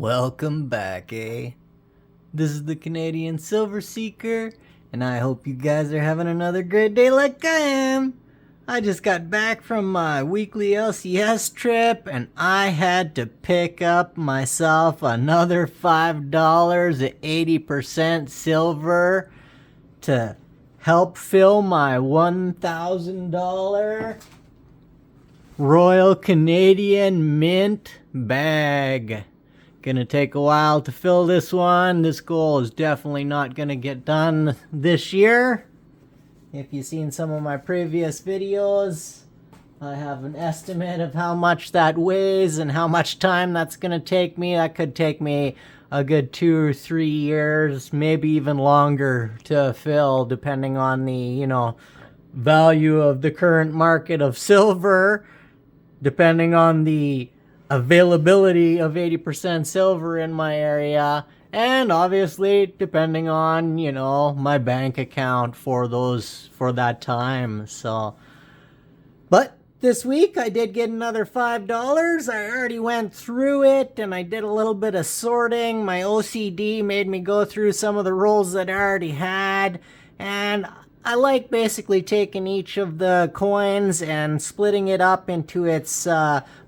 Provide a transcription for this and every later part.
Welcome back, eh? This is the Canadian Silver Seeker, and I hope you guys are having another great day like I am. I just got back from my weekly LCS trip, and I had to pick up myself another $5 at 80% silver to help fill my $1,000 Royal Canadian Mint bag. Gonna take a while to fill this one. This goal is definitely not gonna get done this year. If you've seen some of my previous videos, I have an estimate of how much that weighs and how much time that's gonna take me. That could take me a good 2 or 3 years, maybe even longer to fill, depending on the, value of the current market of silver, depending on the availability of 80% silver in my area, and obviously depending on my bank account for that time. But this week I did get another $5. I already went through it and I did a little bit of sorting. My OCD made me go through some of the rolls that I already had, and I like basically taking each of the coins and splitting it up into its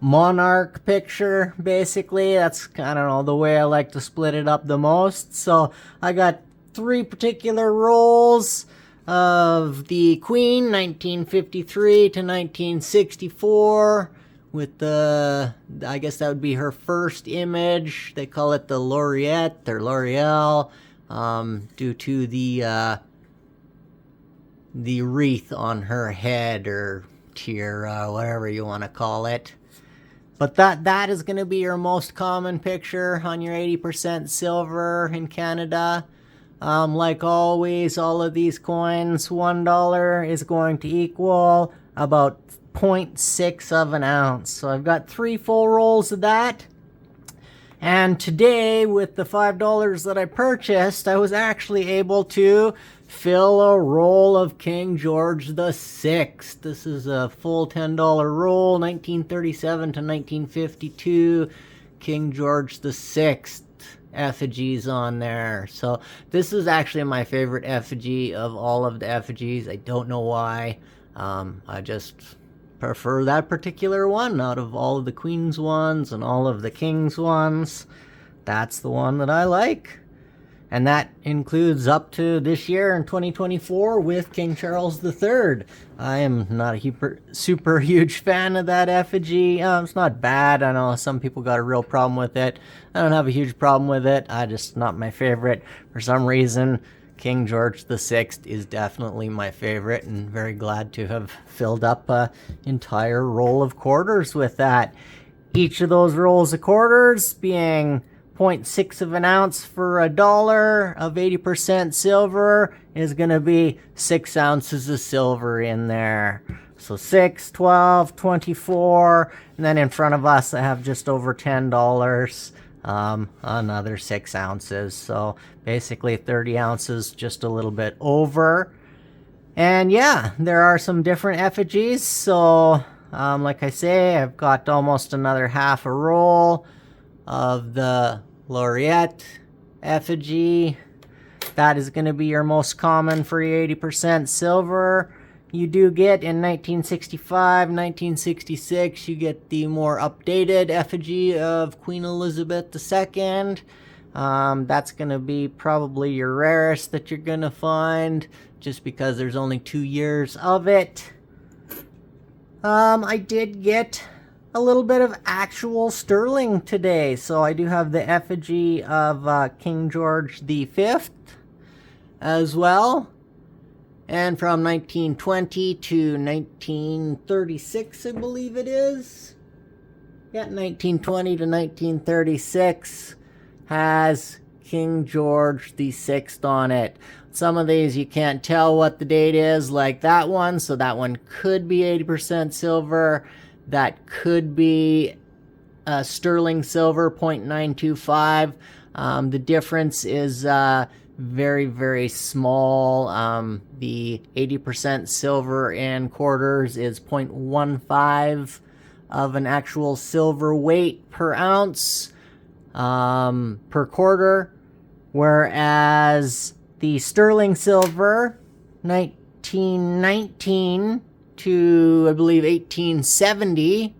monarch picture, basically. That's, I don't know, the way I like to split it up the most. So I got 3 particular rolls of the Queen, 1953 to 1964, with I guess that would be her first image. They call it the Laureate or L'Oreal, due to the wreath on her head, or tiara, whatever you want to call it. But that is going to be your most common picture on your 80% silver in Canada. Like always, all of these coins, $1 is going to equal about 0.6 of an ounce. So I've got 3 full rolls of that. And today, with the $5 that I purchased, I was actually able to fill a roll of King George VI. This is a full $10 roll, 1937 to 1952, King George VI effigies on there. So this is actually my favorite effigy of all of the effigies. I don't know why. I just prefer that particular one out of all of the Queen's ones and all of the King's ones. That's the one that I like. And that includes up to this year in 2024 with King Charles III. I am not a super huge fan of that effigy. It's not bad. I know some people got a real problem with it. I don't have a huge problem with it. Just not my favorite. For some reason, King George VI is definitely my favorite, and very glad to have filled up an entire roll of quarters with that. Each of those rolls of quarters being 0.6 of an ounce for $1 of 80% silver is going to be 6 ounces of silver in there. So 6, 12, 24, and then in front of us I have just over $10, another 6 ounces. So basically 30 ounces, just a little bit over. And yeah, there are some different effigies. So like I say, I've got almost another half a roll of the Laureate effigy. That is going to be your most common for your 80% silver. You do get in 1965, 1966, you get the more updated effigy of Queen Elizabeth II. That's going to be probably your rarest that you're going to find, just because there's only 2 years of it. I did get a little bit of actual sterling today. So I do have the effigy of King George V as well. And from 1920 to 1936, I believe it is. Yeah, 1920 to 1936 has King George VI on it. Some of these you can't tell what the date is, like that one. So that one could be 80% silver. That could be sterling silver, 0.925. The difference is very, very small. The 80% silver in quarters is 0.15 of an actual silver weight per ounce. per quarter, whereas the sterling silver 1919 to, I believe, 1870,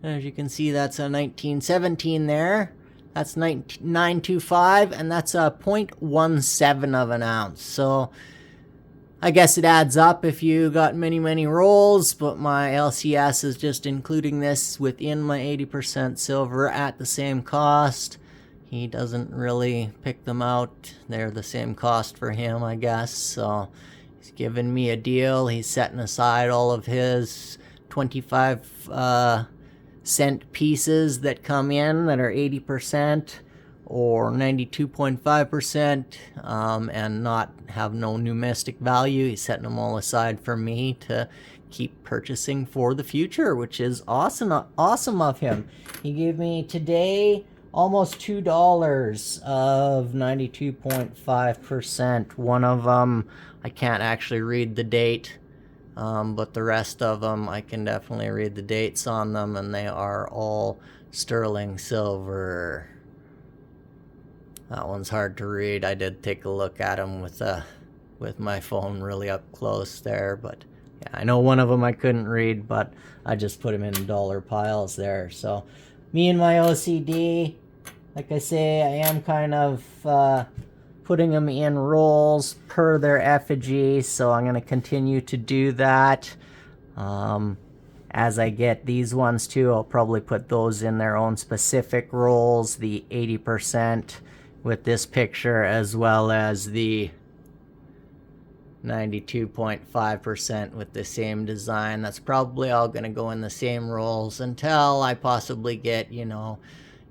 as you can see, that's a 1917 there. That's 925, and that's a 0.17 of an ounce. So I guess it adds up if you got many rolls, but my LCS is just including this within my 80% silver at the same cost. He doesn't really pick them out. They're the same cost for him, I guess. So he's giving me a deal. He's setting aside all of his 25 cent pieces that come in that are 80% or 92.5% and not have no numismatic value. He's setting them all aside for me to keep purchasing for the future, which is awesome of him. He gave me today almost $2 of 92.5%. One of them I can't actually read the date, but the rest of them I can definitely read the dates on them, and they are all sterling silver. That one's hard to read. I did take a look at them with my phone really up close there, but yeah, I know one of them I couldn't read, but I just put them in dollar piles there. So me and my OCD, like I say, I am kind of putting them in rolls per their effigy, so I'm going to continue to do that. As I get these ones too, I'll probably put those in their own specific rolls, the 80% with this picture, as well as the 92.5% with the same design. That's probably all going to go in the same rolls until I possibly get, you know,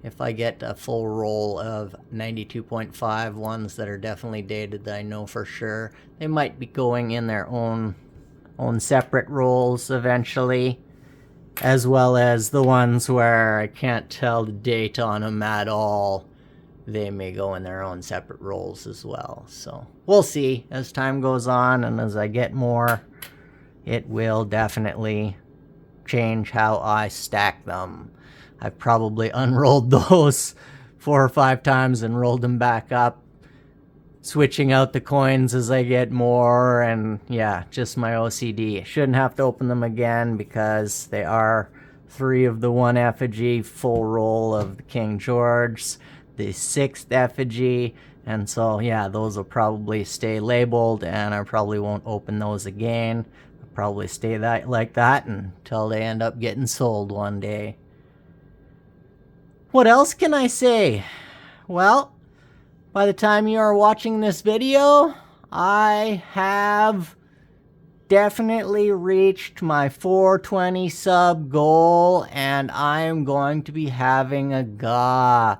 if I get a full roll of 92.5 ones that are definitely dated that I know for sure, they might be going in their own separate rolls eventually, as well as the ones where I can't tell the date on them at all. They may go in their own separate rolls as well. So we'll see as time goes on, and as I get more, it will definitely change how I stack them. I've probably unrolled those 4 or 5 times and rolled them back up, switching out the coins as I get more, and yeah, just my OCD. Shouldn't have to open them again because they are 3 of the 1 effigy, full roll of the King George's, the 6th effigy, and so yeah, those will probably stay labeled, and I probably won't open those again. I'll probably stay like that until they end up getting sold one day. What else can I say? Well, by the time you are watching this video, I have definitely reached my 420 sub goal, and I am going to be having a GAW.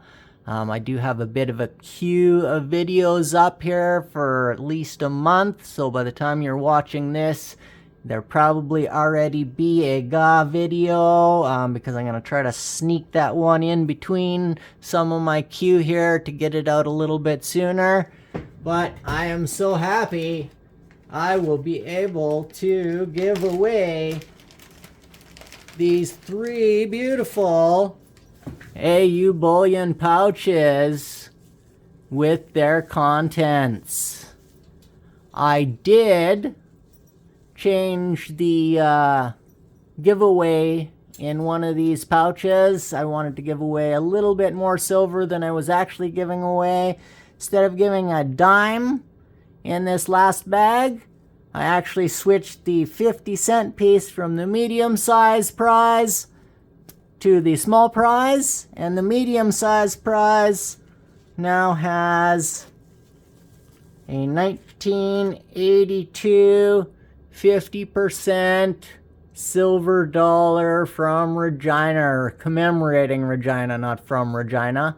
I do have a bit of a queue of videos up here for at least a month, so by the time you're watching this, there'll probably already be a GAW video, because I'm going to try to sneak that one in between some of my queue here to get it out a little bit sooner. But I am so happy I will be able to give away these 3 beautiful AU bullion pouches with their contents. I did change the giveaway in one of these pouches. I wanted to give away a little bit more silver than I was actually giving away. Instead of giving a dime in this last bag, I actually switched the 50-cent piece from the medium size prize to the small prize, and the medium size prize now has a 1982 50% silver dollar from Regina, or commemorating Regina, not from Regina.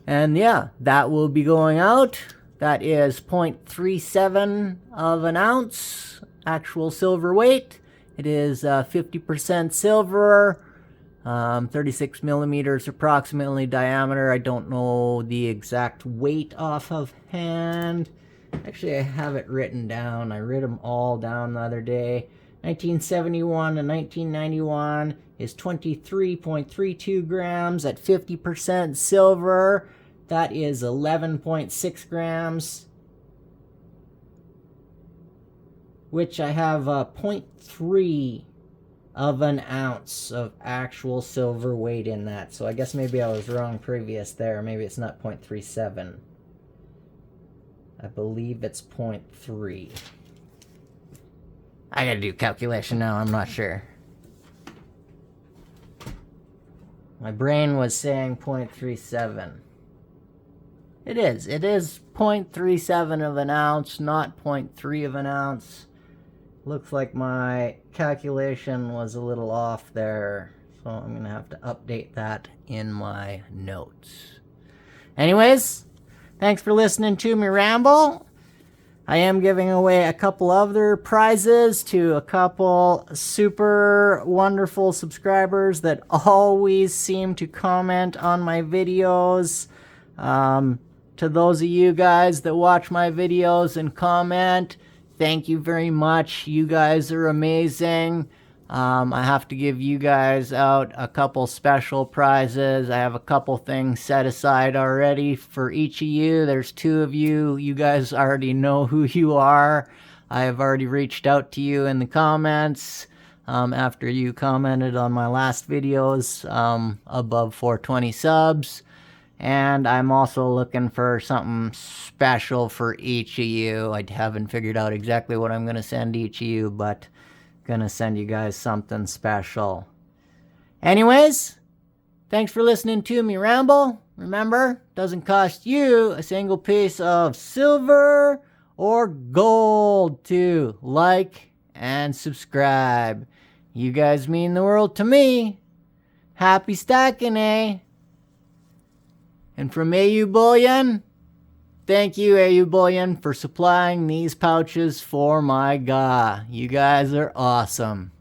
And yeah, that will be going out. That is 0.37 of an ounce actual silver weight. It is 50% silver, 36 millimeters approximately diameter. I don't know the exact weight off of hand. Actually, I have it written down. I wrote them all down the other day. 1971 to 1991, is 23.32 grams. At 50% silver, that is 11.6 grams. Which I have 0.3 of an ounce of actual silver weight in that. So I guess maybe I was wrong previous there. Maybe it's not 0.37. I believe it's 0.3. I gotta do calculation now, I'm not sure. My brain was saying 0.37. It is 0.37 of an ounce, not 0.3 of an ounce. Looks like my calculation was a little off there, so I'm gonna have to update that in my notes. Anyways, thanks for listening to me ramble. I am giving away a couple other prizes to a couple super wonderful subscribers that always seem to comment on my videos. To those of you guys that watch my videos and comment, thank you very much. You guys are amazing. I have to give you guys out a couple special prizes. I have a couple things set aside already for each of you. There's 2 of you. You guys already know who you are. I have already reached out to you in the comments after you commented on my last videos above 420 subs. And I'm also looking for something special for each of you. I haven't figured out exactly what I'm going to send each of you, but going to send you guys something special. Anyways, thanks for listening to me ramble. Remember, doesn't cost you a single piece of silver or gold to like and subscribe. You guys mean the world to me. Happy stacking, eh? And from AU Bullion, thank you, AU Bullion, for supplying these pouches for my GAW. You guys are awesome.